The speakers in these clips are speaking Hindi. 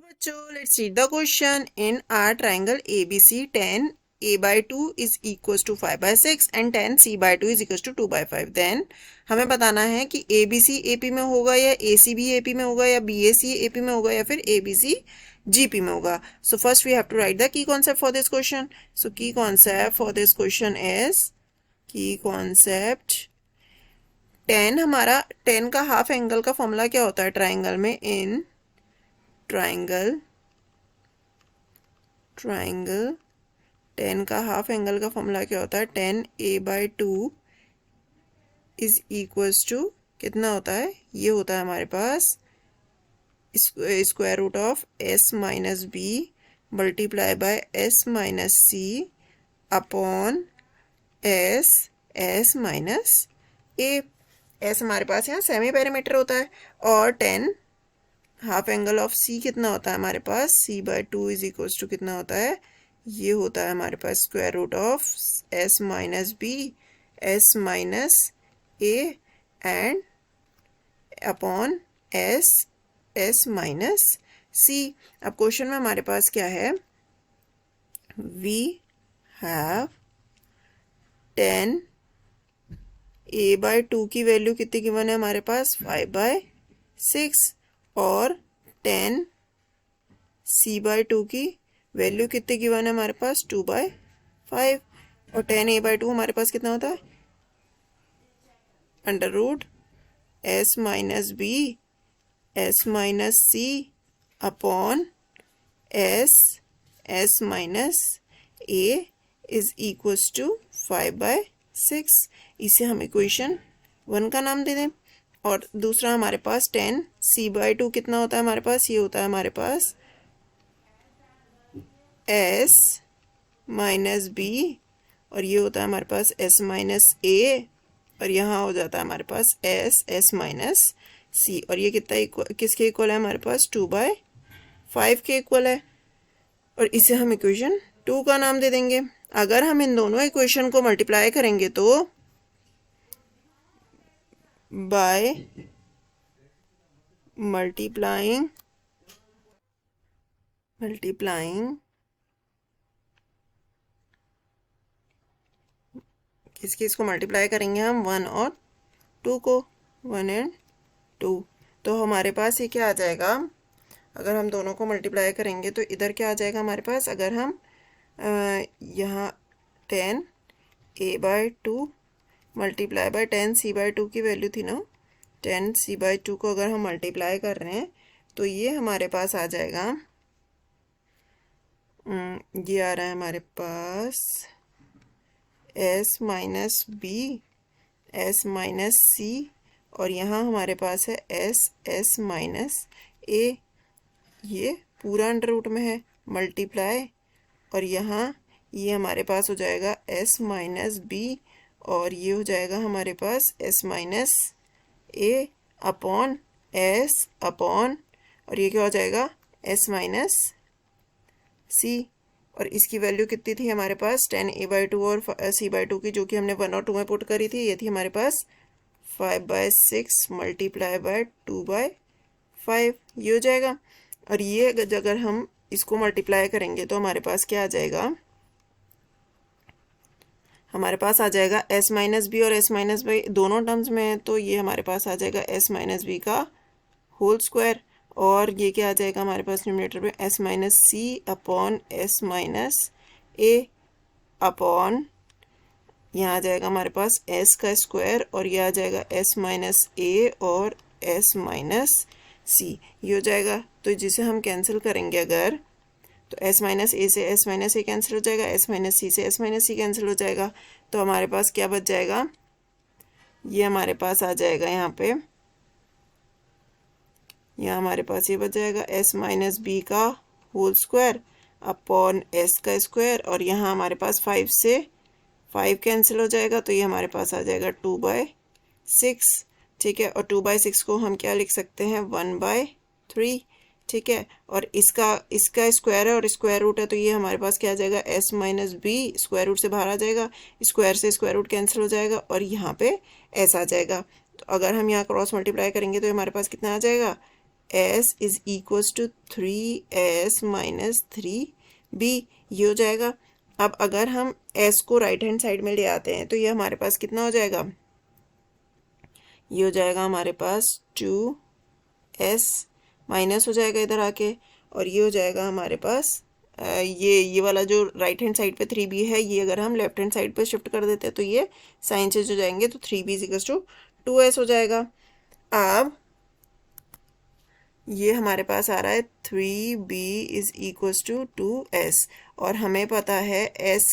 बच्चों, let's read the question. In our triangle ABC, 10 a by 2 is equals to 5 by 6 and 10 c by 2 is equals to 2 by 5. Then हमें बताना है कि ABC AP में होगा या AC भी AP में होगा या BAC AP में होगा या फिर ABC GP में होगा. So first we have to write the key concept for this question. So key concept for this question is key concept 10 हमारा 10 का हाफ एंगल का फॉर्मूला क्या होता है ट्राइंगल में. इन ट्राइंगल 10 का हाफ एंगल का फॉर्मूला क्या होता है. 10a/2 इज इक्वल्स टू कितना होता है. ये होता है हमारे पास square root of s minus B multiply by s minus C upon s minus a. s हमारे पास यहाँ सेमी पेरीमीटर होता है और 10 हाफ एंगल ऑफ सी कितना होता है हमारे पास. c/2 इज इक्वल्स टू कितना होता है. ये होता है हमारे पास square root of s minus B s minus A and upon s minus C. अब क्वेश्चन में हमारे पास क्या है. वी हैव 10 a/2 की वैल्यू कितनी गिवन है हमारे पास 5/6 और 10 c/2 की वैल्यू कितनी गिवन है हमारे पास 2/5 और 10 a/2 हमारे पास कितना होता है under root s minus B s minus C upon s minus A is equals to 5/6. इसे हम इक्वेशन 1 का नाम दे दें. और दूसरा हमारे पास 10 c/2 कितना होता है हमारे पास. ये होता है हमारे पास s माइनस बी और ये होता है हमारे पास s माइनस ए और यहाँ हो जाता है हमारे पास s माइनस सी. और ये कितना किसके इक्वल है हमारे पास 2/5 के इक्वल है. और इसे हम इक्वेशन 2 का नाम दे देंगे. अगर हम इन दोनों इक्वेशन को मल्टीप्लाई करेंगे तो by multiplying किसको मल्टीप्लाई करेंगे हम 1 और 2 को 1 एंड 2. तो हमारे पास ये क्या आ जाएगा. अगर हम दोनों को मल्टीप्लाई करेंगे तो इधर क्या आ जाएगा हमारे पास. अगर हम यहाँ 10 a/2 मल्टीप्लाई बाय 10 c/2 की वैल्यू थी ना. 10 c/2 को अगर हम मल्टीप्लाई कर रहे हैं तो ये हमारे पास आ जाएगा. ये आ रहा है हमारे पास s minus B s minus C और यहाँ हमारे पास है s माइनस ए. ये पूरा अंडर रूट में है मल्टीप्लाई और यहाँ ये हमारे पास हो जाएगा s माइनस बी और ये हो जाएगा हमारे पास s माइनस ए अपॉन s अपॉन और ये क्या हो जाएगा s माइनस सी. और इसकी वैल्यू कितनी थी हमारे पास 10 a/2 और c/2 की जो कि हमने 1 और 2 में पुट करी थी. ये थी हमारे पास 5/6 मल्टीप्लाई बाय 2/5 ये हो जाएगा. और ये अगर हम इसको मल्टीप्लाई करेंगे तो हमारे पास क्या आ जाएगा. हमारे पास आ जाएगा s माइनस बी और s माइनस बी दोनों टर्म्स में है तो ये हमारे पास आ जाएगा s माइनस बी का होल स्क्वायर. और ये क्या आ जाएगा हमारे पास न्यूमरेटर में s minus C upon s minus ए अपॉन यहाँ आ जाएगा हमारे पास s का स्क्वायर और ये आ जाएगा s माइनस ए और s माइनस सी. ये हो जाएगा. तो जिसे हम कैंसिल करेंगे अगर तो s माइनस ए से s माइनस ए कैंसिल हो जाएगा. s माइनस सी से s माइनस सी कैंसिल हो जाएगा. तो हमारे पास क्या बच जाएगा. ये हमारे पास आ जाएगा यहाँ हमारे पास ये बच जाएगा s माइनस बी का होल स्क्वायर अपॉन s का स्क्वायर और यहाँ हमारे पास 5 से 5 कैंसिल हो जाएगा. तो ये हमारे पास आ जाएगा 2/6. ठीक है. और 2/6 को हम क्या लिख सकते हैं 1/3. ठीक है. और इसका स्क्वायर है और स्क्वायर रूट है तो ये हमारे पास क्या आ जाएगा s minus B square root से बाहर आ जाएगा. स्क्वायर से स्क्वायर रूट कैंसिल हो जाएगा और यहाँ पे s आ जाएगा. तो अगर हम यहाँ क्रॉस मल्टीप्लाई करेंगे तो हमारे पास कितना आ जाएगा S is equals to 3s minus 3b, ये हो जाएगा। अब अगर हम s को राइट हैंड साइड में ले आते हैं तो ये हमारे पास कितना हो जाएगा, ये हो जाएगा हमारे पास 2s माइनस हो जाएगा इधर आके, और ये हो जाएगा हमारे पास ये वाला जो राइट हैंड साइड पे 3b है, ये अगर हम लेफ्ट हैंड साइड पे शिफ्ट कर देते हैं तो ये साइन चेंज हो जाएंगे, तो 3b is equals to 2s हो जाएगा। अब ये हमारे पास आ रहा है 3b is equals to 2s, और हमें पता है s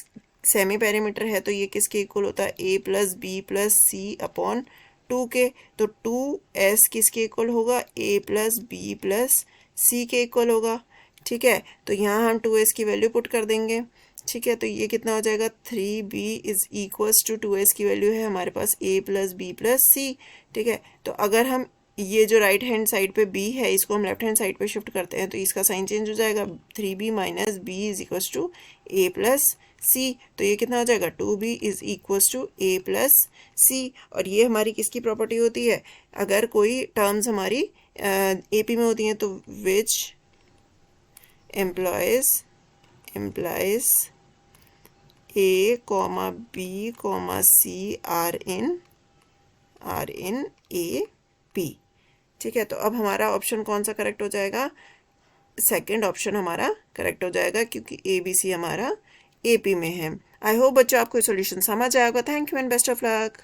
सेमी पेरीमीटर है तो ये किसके इक्वल होता है, a plus B plus C upon 2 के, तो 2s किसके इक्वल होगा, a plus B plus C के इक्वल होगा। ठीक है, तो यहाँ हम 2s की वैल्यू पुट कर देंगे। ठीक है, तो ये कितना हो जाएगा, 3b is equals to 2s की वैल्यू है हमारे पास a plus B plus C. ठीक है, तो अगर हम ये जो राइट हैंड साइड पे b है इसको हम लेफ्ट हैंड साइड पे शिफ्ट करते हैं तो इसका साइन चेंज हो जाएगा, 3b minus B is equals to a plus C, तो ये कितना हो जाएगा, 2b is equals to a plus C. और ये हमारी किसकी प्रॉपर्टी होती है, अगर कोई टर्म्स हमारी AP में होती हैं तो विच implies A, B, C are in AP। ठीक है, तो अब हमारा ऑप्शन कौन सा करेक्ट हो जाएगा, सेकंड ऑप्शन हमारा करेक्ट हो जाएगा क्योंकि ABC हमारा AP में है। आई होप बच्चों आपको सॉल्यूशन समझ आएगा। Thank you and best of luck.